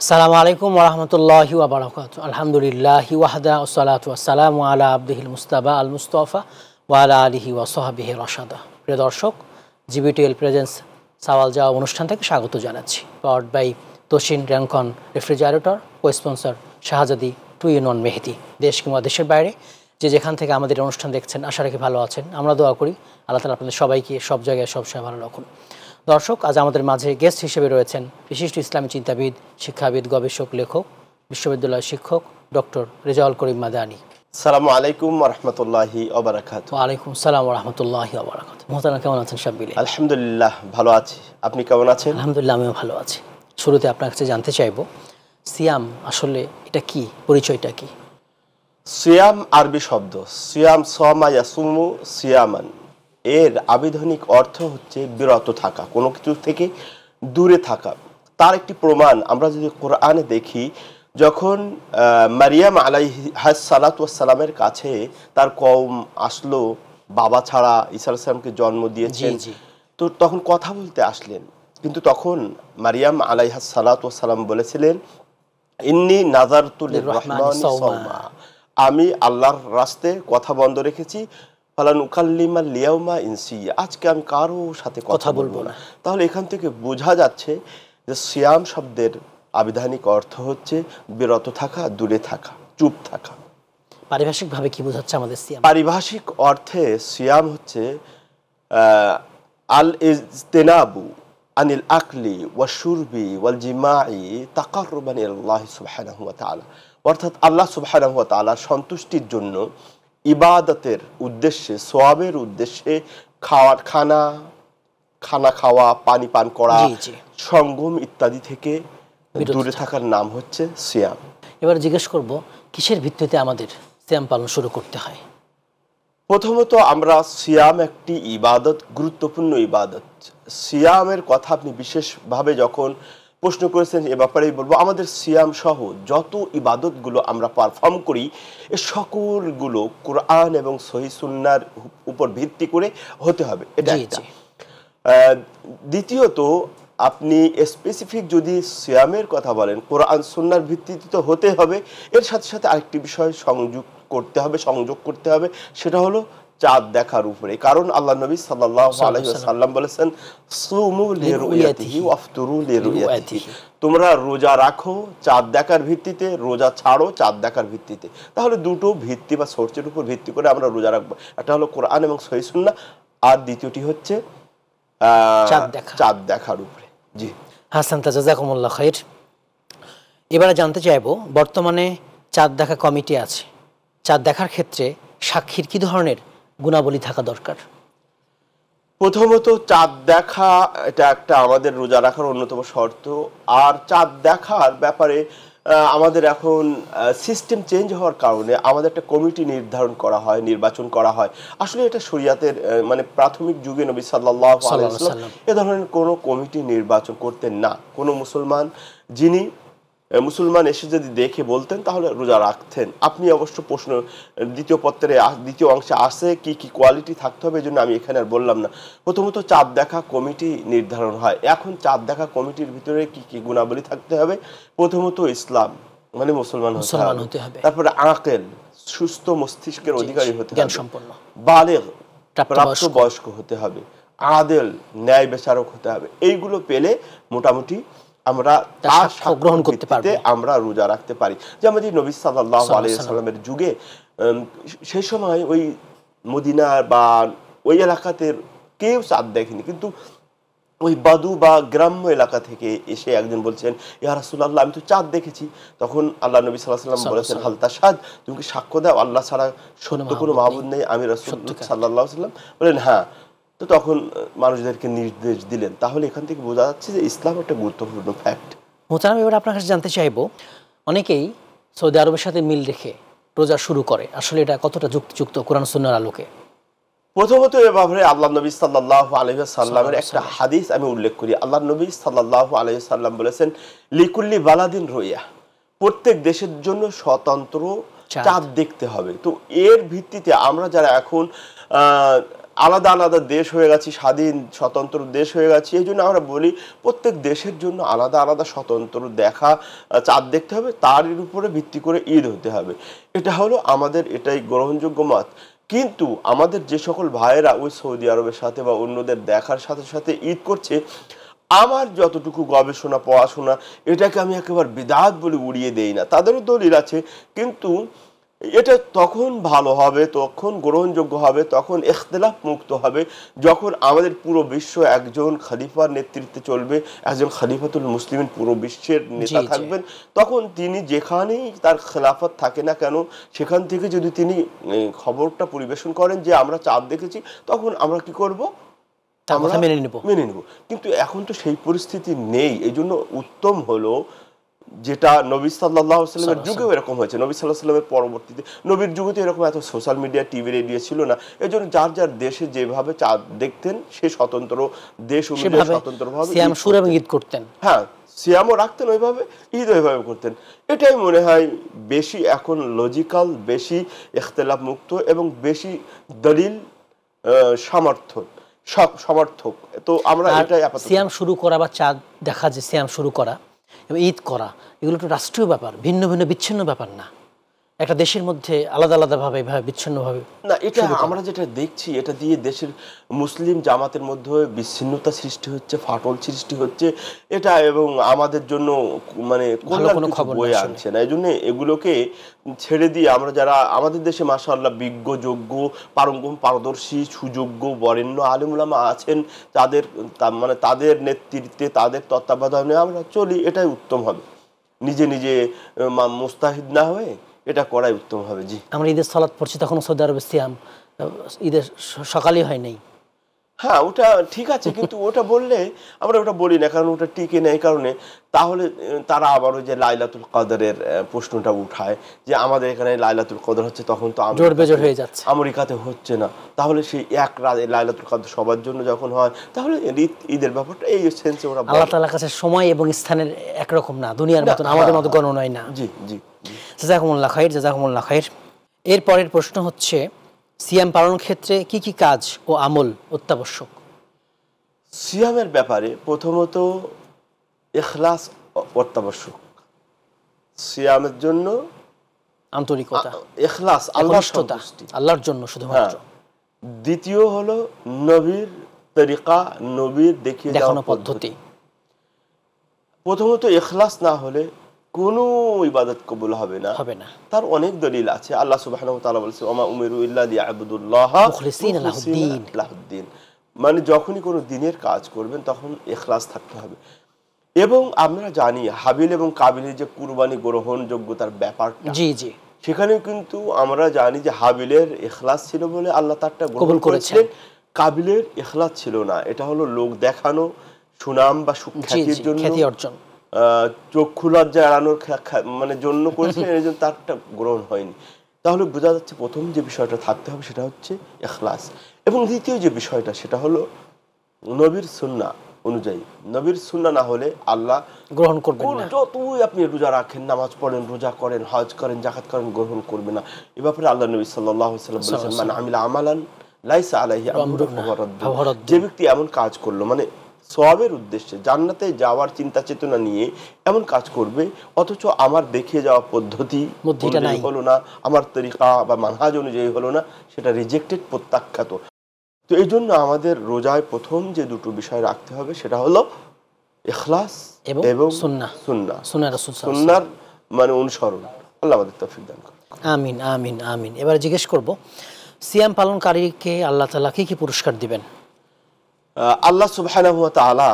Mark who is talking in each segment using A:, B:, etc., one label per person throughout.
A: আসসালামু আলাইকুম ওয়া রাহমাতুল্লাহি ওয়া বারাকাতুহু। আলহামদুলিল্লাহি ওয়াহদা ওয়াসসালাতু ওয়াসসালামু আলা আবদিহিল মুস্তাবা আল মুস্তাফা ওয়া আলা আলিহি ওয়া সাহবিহি রাশাদা। প্রিয় দর্শক, জিবিটিএল প্রেজেন্স সওয়াল জবাব অনুষ্ঠান থেকে স্বাগত জানাচ্ছি। Powered by Toshin Rancon refrigerator, cosponsor Shahzadi 2-in-1 মেহেদি। দেশ কিংবা দেশের বাইরে যে যেখান থেকে আমাদের অনুষ্ঠান দেখছেন, আশা রাখি ভালো আছেন। আমরা দোয়া করি আল্লাহ তাআলা আপনাদের সবাইকে সব জায়গায় সবসময় ভালো রাখুন। দর্শক, আজ আমাদের মাঝে গেস্ট হিসেবে রয়েছেন বিশিষ্ট ইসলামী চিন্তাবিদ, শিক্ষাবিদ, গবেষক, লেখক, বিশ্ববিদ্যালয় শিক্ষক ডক্টর রেজাউল করিম মাদানী।
B: আসসালামু আলাইকুম ওয়া রাহমাতুল্লাহি ওয়া বারাকাতুহু।
A: ওয়া আলাইকুম আসসালাম ওয়া রাহমাতুল্লাহি ওয়া বারাকাতুহু। মোহতারাম, কেমন আছেন সব মিলে?
B: আলহামদুলিল্লাহ ভালো আছি, আপনি কেমন আছেন?
A: আলহামদুলিল্লাহ, আমিও ভালো আছি। শুরুতে আপনার কাছে জানতে চাইব, সিয়াম আসলে এটা কি, পরিচয়টা কি?
B: সিয়াম আরবি শব্দ, সিয়াম সামা ইয়াসুমু সিয়ামান, এর আবিধানিক অর্থ হচ্ছে বিরত থাকা, কোনো কিছু থেকে দূরে থাকা। তার একটি প্রমাণ আমরা যদি কোরআনে দেখি, যখন মারিয়াম আলাইহিস সালাতু ওয়াস সালামের কাছে তার কওম আসলো, বাবা ছাড়া ঈসা আলাইহিস সালামকে জন্ম দিয়েছেন, তো তখন কথা বলতে আসলেন, কিন্তু তখন মারিয়াম আলাইহিস সালাতু ওয়াস সালাম বলেছিলেন, ইন্নী নাযারতু লির-রাহমানি সাওমা, আমি আল্লাহর রাস্তায় কথা বন্ধ রেখেছি, ফালান উকাল্লিমাল ইয়াউমা ইনসিয়া, আজকে আমি কারো সাথে কথা বলবো না। তাহলে এখান থেকে বোঝা যাচ্ছে যে সিয়াম শব্দের আবিধানিক অর্থ হচ্ছে বিরত থাকা, দূরে থাকা, চুপ থাকা।
A: পারিভাষিকভাবে কি বোঝাচ্ছে আমাদের সিয়াম?
B: পারিভাষিক অর্থে সিয়াম হচ্ছে আল ইজতিনাবু আনিল আকলি ওয়া শুরবি ওয়াল জিমাই তাকাররুবান ইলাল্লাহি সুবহানাহু ওয়া তাআলা, অর্থাৎ আল্লাহ সুবহানাহু ওয়া তাআলার সন্তুষ্টির জন্য ইবাদতের উদ্দেশ্যে, সওয়াবের উদ্দেশ্যে খানা খাওয়া, পানি পান করা, সঙ্গম ইত্যাদি থেকে দূরে থাকার নাম হচ্ছে সিয়াম।
A: এবার জিজ্ঞেস করব, কিসের ভিত্তিতে আমাদের সিয়াম পালন শুরু করতে হয়?
B: প্রথমত আমরা সিয়াম একটি ইবাদত, গুরুত্বপূর্ণ ইবাদত। সিয়ামের কথা আপনি বিশেষভাবে যখন প্রশ্ন করেছেন, এ ব্যাপারেই বলবো, আমাদের সিয়াম সহ যত ইবাদতগুলো আমরা পারফর্ম করি, এ সকলগুলো কোরআন এবং সহিহ সুন্নাহর উপর ভিত্তি করে হতে হবে, এটা একটা। দ্বিতীয়ত, আপনি স্পেসিফিক যদি সিয়ামের কথা বলেন, কোরআন সুন্নাহর ভিত্তিতে তো হতে হবে, এর সাথে সাথে আরেকটি বিষয় সংযোগ করতে হবে, সেটা হলো চাঁদ দেখার উপরে। কারণ আল্লাহ নবী সাল্লাল্লাহু আলাইহি ওয়াসাল্লাম বলেছেন, সুমু লিরুয়াতিহি ওয়াফতুরু লিরুয়াতিহি, তোমরা রোজা রাখো চাঁদ দেখার ভিত্তিতে, রোজা ছাড়ো চাঁদ দেখার ভিত্তিতে। তাহলে দুটো ভিত্তি বা সোর্সের উপর ভিত্তি করে আমরা রোজা রাখবো। একটা হলো কোরআন এবং সহিহ সুন্নাহ, আর দ্বিতীয়টি হচ্ছে চাঁদ দেখার উপরে। জি
A: হাসান, জাযাকুমুল্লাহ খাইর। এবারে জানতে চাইবো, বর্তমানে চাঁদ দেখা কমিটি আছে, চাঁদ দেখার ক্ষেত্রে সাক্ষীর কি ধরনের গুণাবলী থাকা দরকার?
B: প্রথমত, চাঁদ দেখা এটা একটা আমাদের রোজা রাখার অন্যতম শর্ত। আর চাঁদ দেখার ব্যাপারে আমাদের এখন সিস্টেম চেঞ্জ হওয়ার কারণে আমাদের একটা কমিটি নির্বাচন করা হয়। আসলে এটা শরিয়াতের মানে প্রাথমিক যুগে নবী সাল্লাল্লাহু আলাইহি ওয়াসাল্লাম এ ধরনের কোনো কমিটি নির্বাচন করতেন না। কোনো মুসলমান এসে যদি দেখে বলতেন, তাহলে রোজা রাখতেন। আপনি অবশ্য প্রশ্ন দ্বিতীয় অংশে আসে কি কি কোয়ালিটি থাকতে হবে, এই জন্য আমি এখানে আর বললাম না। প্রথমত চাঁদ দেখা কমিটি নির্ধারণ হয়। এখন চাঁদ দেখা কমিটির ভিতরে কি কি গুণাবলী থাকতে হবে? প্রথমত ইসলাম, মানে মুসলমান হতে হবে। তারপরে আকেল, সুস্থ মস্তিষ্কের অধিকারী হতে হবে। বালেগ, প্রাপ্তবয়স্ক হতে হবে। আদেল, ন্যায় বিচারক হতে হবে। এইগুলো পেলে মোটামুটি আমরা গ্রহণ করতে পারবো, আমরা রোজা রাখতে পারি। যেমন নবী সাল্লাল্লাহু আলাইহি ওয়াসাল্লামের যুগে সেই সময় ওই মদিনা বা ওই এলাকাতে কেউ চাঁদ দেখেনি, কিন্তু ওই বাদু বা গ্রাম্য এলাকা থেকে এসে একজন বলছেন, ইয়া রাসূলুল্লাহ, আমি তো চাঁদ দেখেছি। তখন আল্লাহ নবী সাল্লাল্লাহু আলাইহি ওয়াসাল্লাম বলেছেন, হাল তাশহাদ, তুমি কি সাক্ষ্য দাও আল্লাহ ছাড়া সত্য কোনো মাবুদ নেই, আমি রাসূলুল্লাহ সাল্লাল্লাহু আলাইহি ওয়াসাল্লাম? বলেন হ্যাঁ। তো তখন মানুষদেরকে নির্দেশ দিলেন। তাহলে এখান থেকে বোঝা যাচ্ছে যে ইসলাম একটা গুরুত্বপূর্ণ ফ্যাক্ট।
A: মোহতারাম, এবার আপনার কাছে জানতে চাইবো, অনেকেই সৌদি আরবের সাথে মিল রেখে রোজা শুরু করে, আসলে এটা কতটা যুক্তিযুক্ত কোরআন সুন্নাহর আলোকে?
B: প্রথমত এ ব্যাপারে আল্লাহ নবী সাল্লাল্লাহু আলাইহি ওয়াসাল্লামের একটা হাদিস আমি উল্লেখ করি। আল্লাহ নবী সাল্লাল্লাহু আলাইহি ওয়াসাল্লাম বলেছেন, লিকুল্লি বালাদিন রুইয়া, প্রত্যেক দেশের জন্য স্বতন্ত্র চাঁদ দেখতে হবে। তো এর ভিত্তিতে আমরা যারা এখন আলাদা আলাদা দেশ হয়ে গেছি, স্বাধীন স্বতন্ত্র দেশ হয়ে গেছি, এই জন্য আমরা বলি প্রত্যেক দেশের জন্য আলাদা আলাদা স্বতন্ত্র দেখা চাঁদ দেখতে হবে, তার উপরে ভিত্তি করে ঈদ হতে হবে। এটা হলো আমাদের এটাই গ্রহণযোগ্য মত। কিন্তু আমাদের যে সকল ভাইয়েরা ওই সৌদি আরবের সাথে বা অন্যদের দেখার সাথে সাথে ঈদ করছে, আমার যতটুকু গবেষণা পড়াশোনা, এটাকে আমি একেবারে বিদআত বলে উড়িয়ে দেই না। তাদেরও দলিল আছে, কিন্তু এটা তখন ভালো হবে, তখন গ্রহণযোগ্য হবে, তখন ইখতিলাফ মুক্ত হবে, যখন আমাদের পুরো বিশ্ব একজন খলিফার নেতৃত্বে চলবে, একজন খলিফাতুল মুসলিমিন পুরো বিশ্বের নেতা থাকবেন। তখন তিনি যেখানেই তার খেলাফত থাকে না কেন, সেখান থেকে যদি তিনি খবরটা পরিবেশন করেন যে আমরা চাঁদ দেখেছি, তখন আমরা কি করব? আমরা মেনে নেব। কিন্তু এখন তো সেই পরিস্থিতি নেই। এই জন্য উত্তম হলো যেটা নবী সাল্লাল্লাহু আলাইহি ওয়াসাল্লামের যুগেও এরকম হয়েছে, নবী সাল্লাল্লাহু আলাইহি ওয়াসাল্লামের পরবর্তীতে, নবীর যুগে তো এরকম এত সোশ্যাল মিডিয়া, টিভি, রেডিও ছিল না। এই জন্য যার যার দেশে যেভাবে চাঁদ দেখতেন, সে স্বতন্ত্র দেশ অনুযায়ী স্বতন্ত্রভাবে
A: সিয়াম শুরু এবং ঈদ করতেন।
B: হ্যাঁ, সিয়ামও রাখতেন ওইভাবে, ঈদ ওইভাবে করতেন। এটাই মনে হয় বেশি এখন লজিক্যাল, বেশি ইখতিলাফ মুক্ত এবং বেশি দলিল সমর্থক। তো আমরা এটাই আপাতত
A: সিয়াম শুরু করা বা চাঁদ দেখা, যে সিয়াম শুরু করা এবং ঈদ করা, এগুলো তো রাষ্ট্রীয় ব্যাপার, ভিন্ন ভিন্ন বিচ্ছিন্ন ব্যাপার না। একটা দেশের মধ্যে আলাদা আলাদাভাবে এভাবে বিচ্ছিন্নভাবে
B: না, এটা আমরা যেটা দেখছি, এটা দিয়ে দেশের মুসলিম জামাতের মধ্যে বিচ্ছিন্নতা সৃষ্টি হচ্ছে, ফাটল সৃষ্টি হচ্ছে, এটা এবং আমাদের জন্য মানে কোনো খবর বয়ে আনছে না। এই জন্য এগুলোকে ছেড়ে দিয়ে আমরা যারা আমাদের দেশে মাশাআল্লাহ বিজ্ঞ, যোগ্য, পারঙ্গম, পারদর্শী, সুযোগ্য বরেণ্য আলেম উলামা আছেন, তাদের নেতৃত্বে, তাদের তত্ত্বাবধানে আমরা চলি, এটাই উত্তম হবে। নিজে নিজে মুস্তাহিদ না হয়ে এটা করাই উত্তম হবে। জি,
A: আমরা ঈদের সালাত পড়ছি, তখন সৌদি আরবে সিয়াম ঈদের সকালেই হয় নাই।
B: হ্যাঁ, ওটা ঠিক আছে, কিন্তু ওটা বললে আমরা ওটা বলি না, কারণ ওটা টিকে নেই। কারণে তাহলে তারা আবার ওই যে লাইলাতুল কদরের প্রশ্নটা উঠায়, যে আমাদের এখানে লাইলাতুল কদর হচ্ছে, তখন তো
A: জোর বেজোর হয়ে যাচ্ছে,
B: আমেরিকাতে হচ্ছে না। তাহলে সেই এক রাত লাইলাতুল কদর সবার জন্য যখন হয়, তাহলে ঈদের ব্যাপারটা এই সেন্সে ওরা
A: আল্লাহ তাআলার কাছে সময় এবং স্থানের একরকম না, দুনিয়ার মতন আমাদের মতো গণনায় না।
B: জি জি,
A: জাযাকুমুল্লাহ খাইর, জাযাকুমুল্লাহ খাইর। এর পরের প্রশ্ন হচ্ছে, সিয়াম পালনের ক্ষেত্রে কি কি কাজ ও আমল অত্যাবশ্যক?
B: সিয়ামের ব্যাপারে প্রথমত ইখলাস অত্যাবশ্যক। সিয়ামের জন্য
A: আন্তরিকতা,
B: ইখলাস,
A: আল্লাহর জন্য শুধুমাত্র।
B: দ্বিতীয় হলো নবীর তরিকা, নবীর দেখিয়ে দেওয়া পদ্ধতি। প্রথমত ইখলাস না হলে কোনো ইবাদত কবুল হবে না। তার অনেক দলিল আছে। আল্লাহ সুবহানাহু ওয়া তাআলা বলেছেন, ওমা উমিরু ইল্লা লিয়াবুদুল্লাহা মুখলিসিনা লাহুদ্দীন। মানে যখনই কোনো দিনের কাজ করবেন, তখন ইখলাস থাকতে হবে। এবং আমরা জানি হাবিল এবং কাবিলের যে কুরবানি গ্রহণ যোগ্যতার ব্যাপারটা,
A: জি জি,
B: সেখানেও কিন্তু আমরা জানি যে হাবিলের ইখলাস ছিল বলে আল্লাহ তারটা গ্রহণ করেছিলেন, কাবিলের ইখলাস ছিল না। এটা হলো লোক দেখানো, সুনাম বা সুখ্যাতির জন্য, খ্যাতি অর্জন, চক্ষু লজ্জা এড়ানোর মানে জন্য করেছিলেন, এই জন্য তারটা গ্রহণ হয়নি। তাহলে বোঝা যাচ্ছে প্রথম যে বিষয়টা থাকতে হবে সেটা হচ্ছে ইখলাস। এবং দ্বিতীয় যে বিষয়টা, সেটা হলো নবীর সুন্নাহ অনুযায়ী। নবীর সুন্নাহ না হলে আল্লাহ গ্রহণ করবেন না। যতই আপনি রোজা রাখেন, নামাজ পড়েন, রোজা করেন, হজ করেন, যাকাত করেন, গ্রহণ করবে না। এই ব্যাপারে আল্লাহ নবী সাল্লাল্লাহু আলাইহি ওয়াসাল্লাম বলেছেন, মান আমিলা আমালান লাইসা আলাইহি আমরুনা ফাহুয়া রাদ্দ। যে ব্যক্তি এমন কাজ করলো, মানে সওয়াবের উদ্দেশ্যে জান্নাতে যাওয়ার চিন্তা চেতনা নিয়ে এমন কাজ করবে, অথচ আমার দেখিয়ে যাওয়া পদ্ধতি হলো না, আমার তরিকা বা মানহাজ অনুযায়ী হলো না, সেটা রিজেক্টেড, প্রত্যাখ্যাত। তো এই জন্য আমাদের রোজায় প্রথম যে দুটো বিষয় রাখতে হবে, সেটা হলো ইখলাস এবং সুন্নাহর মানে অনুসরণ। আল্লাহ আমাদের তৌফিক দান করুন।
A: আমিন আমিন আমিন। এবার জিজ্ঞেস করব, সিয়াম পালনকারীকে আল্লাহ তাআলা কি কি পুরস্কার দিবেন?
B: আল্লাহ সুবহানাহু ওয়া তাআলা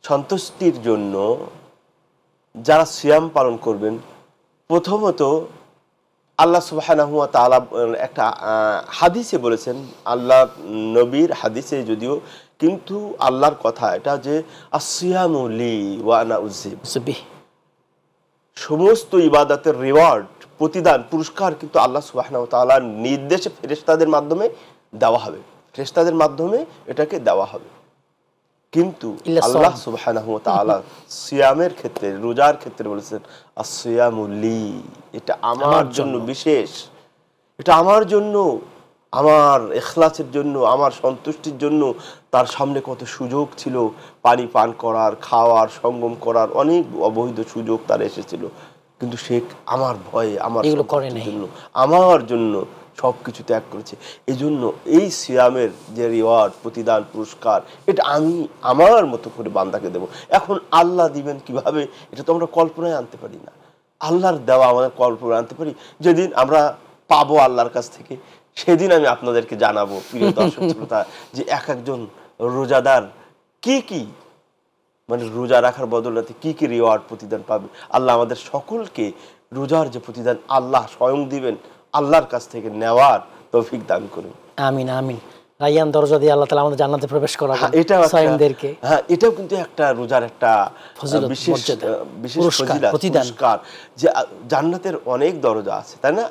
B: সন্তুষ্টির জন্য যারা সিয়াম পালন করবেন, প্রথমত আল্লাহ সুবহানাহু ওয়া তাআলা একটা হাদিসে বলেছেন, আল্লাহ নবীর হাদিসে যদিও, কিন্তু আল্লাহর কথা এটা, যে আসিয়ামু লি ওয়া আনা উযিব। সমস্ত ইবাদতের রিওয়ার্ড, প্রতিদান, পুরস্কার কিন্তু আল্লাহ সুবহানাহু ওয়া তাআলার নির্দেশে ফেরেশতাদের মাধ্যমে দেওয়া হবে, ফেরেশতাদের মাধ্যমে এটাকে দেওয়া হবে। কিন্তু আল্লাহ সুবহানাহু ওয়া তাআলা সিয়ামের ক্ষেত্রে, রোজার ক্ষেত্রে বলেছেন আসিয়ামু লি, এটা আমার জন্য বিশেষ, এটা আমার জন্য আমার ইখলাসের জন্য, আমার সন্তুষ্টির জন্য তার সামনে কত সুযোগ ছিল, পানি পান করার, খাওয়ার, সঙ্গম করার অনেক অবৈধ সুযোগ তার এসেছিল, কিন্তু সে আমার ভয়ে, আমার
A: এগুলো করে নাই,
B: জন্য, আমার জন্য সব কিছু ত্যাগ করেছে। এই জন্য এই সিয়ামের যে রিওয়ার্ড, প্রতিদান, পুরস্কার, এটা আমি আমার মতো করে বান্দাকে দেব। এখন আল্লাহ দিবেন কিভাবে, এটা তো আমরা কল্পনায় আনতে পারি না। আল্লাহর দেওয়া আমাদের কল্পনায় আনতে পারি। যেদিন আমরা পাবো আল্লাহর কাছ থেকে, সেদিন আমি আপনাদেরকে জানাবো প্রিয় দর্শক শ্রোতা, যে এক একজন রোজাদার কি কি, মানে রোজা রাখার বদলাতে কি কি রিওয়ার্ড, প্রতিদান পাবে। আল্লাহ আমাদের সকলকে রোজার যে প্রতিদান আল্লাহ স্বয়ং দিবেন, আল্লাহর কাছ থেকে নেওয়ার তৌফিক দান করুন।
A: আমিন আমিন। রায়্যান দরজা দিয়ে আল্লাহ তাআলা আমাদের জান্নাতে প্রবেশ করাবেন সায়েমদেরকে।
B: হ্যাঁ, এটাও কিন্তু একটা রোজার একটা বিশেষ ফজিলত, পুরস্কার, যে জান্নাতের অনেক দরজা আছে, তাই না?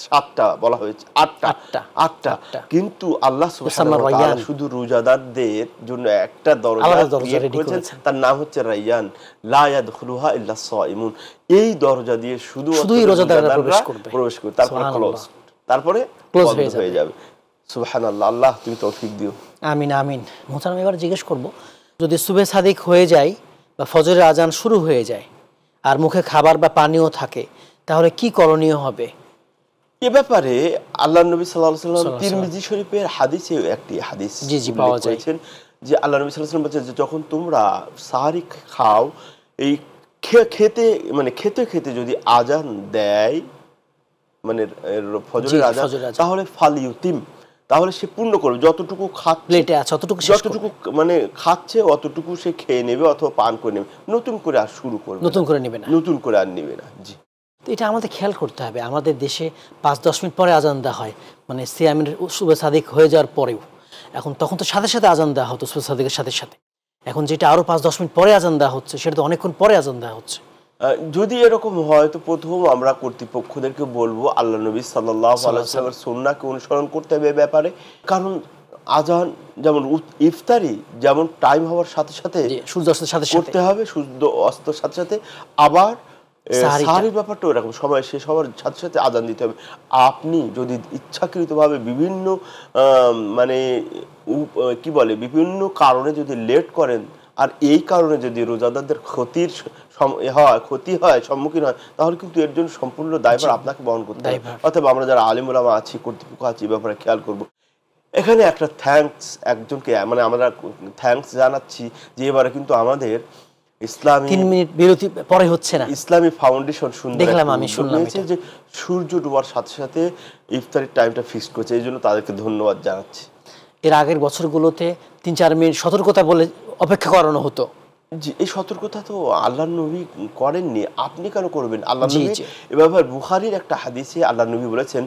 B: 7টা বলা হয়েছে, 8টা, কিন্তু আল্লাহ সুবহানাহু ওয়া তাআলা শুধু রোজাদারদের জন্য একটা দরজা ক্রিয়েট করেছেন, তার নাম হচ্ছে রায়্যান, লা ইয়াদখুলুহা ইল্লা সাইমুন। এই দরজা দিয়ে শুধুই রোজাদাররা প্রবেশ করবে, তারপরে ক্লোজ হয়ে যাবে। সুবহানাল্লাহ, আল্লাহ তুমি তৌফিক দিও।
A: আমিন আমিন। মোহতারাম, এবার জিজ্ঞেস করব, যদি সুবহে সাদিক হয়ে যায় বা ফজরের আজান শুরু হয়ে যায় আর মুখে খাবার বা পানীয় থাকে, তাহলে কি করণীয় হবে?
B: এ ব্যাপারে আল্লাহর নবী সাল্লাল্লাহু আলাইহি ওয়াসাল্লাম তিরমিজি শরীফের হাদিসে একটি হাদিস
A: পাওয়া যায়
B: যে আল্লাহ নবী সাল্লাল্লাহু আলাইহি ওয়াসাল্লাম বলেছেন যে যখন তোমরা সাহরি খাও, এই খেতে খেতে যদি আজান দেয়, মানে ফজরের আজান, তাহলে ফালিউতিম, তাহলে সে পূর্ণ করবে। যতটুকু যতটুকু মানে খাচ্ছে অতটুকু সে খেয়ে নেবে অথবা পান করে নেবে, নতুন করে আর শুরু করবে, নতুন করে আর নেবে না। জি,
A: তো এটা আমাদের খেয়াল করতে হবে। আমাদের দেশে 5-10 মিনিট পরে আজান দেওয়া হয়, মানে সিয়ামের সুবহে সাদিক হয়ে যাওয়ার পরেও। তখন তো সাথে সাথে আজান দেওয়া হতো সুবহে সাদিকের সাথে সাথে। এখন যেটা আরো 5-10 মিনিট পরে আজান দেওয়া হচ্ছে, সেটা তো অনেকক্ষণ পরে আজান দেওয়া হচ্ছে।
B: যদি এরকম হয়, তো প্রথম আমরা কর্তৃপক্ষদেরকে বলবো আল্লাহ নবী সাল্লাল্লাহু আলাইহি ওয়াসাল্লামের সুন্নাহকে অনুসরণ করতে হবে ব্যাপারে। কারণ আজান যেমন ইফতারি যেমন টাইম হওয়ার সাথে সাথে
A: সূর্যাস্তের সাথে
B: করতে হবে, সূর্য অস্তের সাথে সাথে, আবার সাহারির ব্যাপারটা এরকম সময় শেষ হওয়ার সাথে সাথে আজান দিতে হবে। আপনি যদি ইচ্ছাকৃতভাবে বিভিন্ন মানে কি বলে বিভিন্ন কারণে যদি লেট করেন, আর এই কারণে যদি রোজাদারদের ক্ষতি হয়, সম্মুখীন হয়, তাহলে কিন্তু এর জন্য সম্পূর্ণ দায়ভার আপনাকে বহন করতে হবে। অথবা আমরা যারা আলিম ওলামা আছি, কর্তৃপক্ষ আছি, এই ব্যাপারে খেয়াল করব। এখানে একটা থ্যাঙ্কস একজনকে, মানে আমরা থ্যাঙ্কস জানাচ্ছি যে এবারে কিন্তু আমাদের ইসলামী
A: 3 মিনিট বিরতি পরে হচ্ছে না,
B: ইসলামী ফাউন্ডেশন
A: শুনলাম
B: যে সূর্য ডোবার সাথে সাথে ইফতারির টাইমটা ফিক্স করেছে, এই জন্য তাদেরকে ধন্যবাদ জানাচ্ছি।
A: এর আগের বছরগুলোতে 3-4 মিনিট সতর্কতা বলে অপেক্ষা করানো হতো।
B: জি, এই সতর্কতা তো আল্লাহর নবী করেননি, আপনি কেন করবেন? আল্লাহর নবী এভাবে বুখারীর একটা হাদিসে আল্লাহর নবী বলেছেন,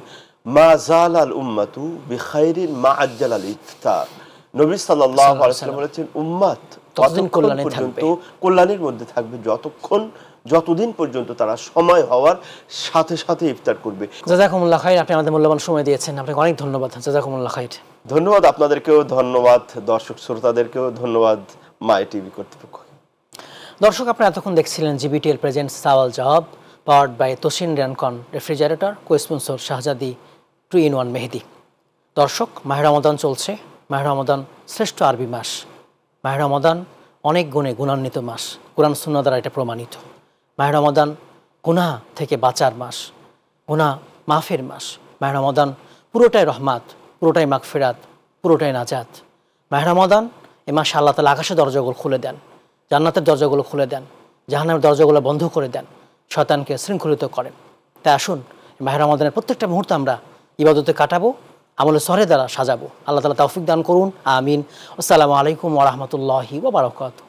B: মা জালাল উম্মাতু বিখাইরিন মা আজ্জালাল ইফতার। নবী সাল্লাল্লাহু আলাইহি ওয়াসাল্লাম বলেছেন, উম্মত ততদিন কল্যাণের মধ্যে থাকবে যতদিন পর্যন্ত তারা সময় হওয়ার সাথে সাথে ইফতার করবে।
A: জাযাকুমুল্লাহ খাইর, আপনি আমাদের মূল্যবান সময় দিয়েছেন, আপনাকে অনেক ধন্যবাদ। জাযাকুমুল্লাহ খাইর।
B: ধন্যবাদ আপনাদেরকেও, ধন্যবাদ দর্শক শ্রোতাদেরকেও, ধন্যবাদ মাই টিভি কর্তৃপক্ষ।
A: দর্শক, আপনারা এতক্ষণ দেখছিলেন জিবিটিএল presents Sawal Jawab, powered by Toshin Rancon refrigerator, cosponsor Shahzadi 2-in-1 মেহেদি। দর্শক, মাহে রমাদান চলছে। মাহে রমাদান শ্রেষ্ঠ আরবি মাস। মাহে রমাদান অনেক গুণে গুণান্বিত মাস, কোরআন সুন্নাহ দ্বারা এটা প্রমাণিত। মাহে রমাদান গুনাহ থেকে বাঁচার মাস, গুনাহ মাফের মাস। মাহে রমাদান পুরোটাই রহমাত, পুরোটাই মাগফিরাত, পুরোটাই নাজাত। মাহে রমাদান এ মাসে আল্লাহ তাআলা আকাশের দরজাগুলো খুলে দেন, জান্নাতের দরজাগুলো খুলে দেন, জাহান্নামের দরজাগুলো বন্ধ করে দেন, শয়তানকে শৃঙ্খলিত করেন। তাই আসুন, মাহে রমাদানের প্রত্যেকটা মুহূর্ত আমরা ইবাদতে কাটাবো, আমলে সরে দ্বারা সাজাবো। আল্লাহ তাআলা তৌফিক দান করুন, আমিন। আসসালামু আলাইকুম ওয়া রাহমাতুল্লাহি ওয়া বারাকাতুহু।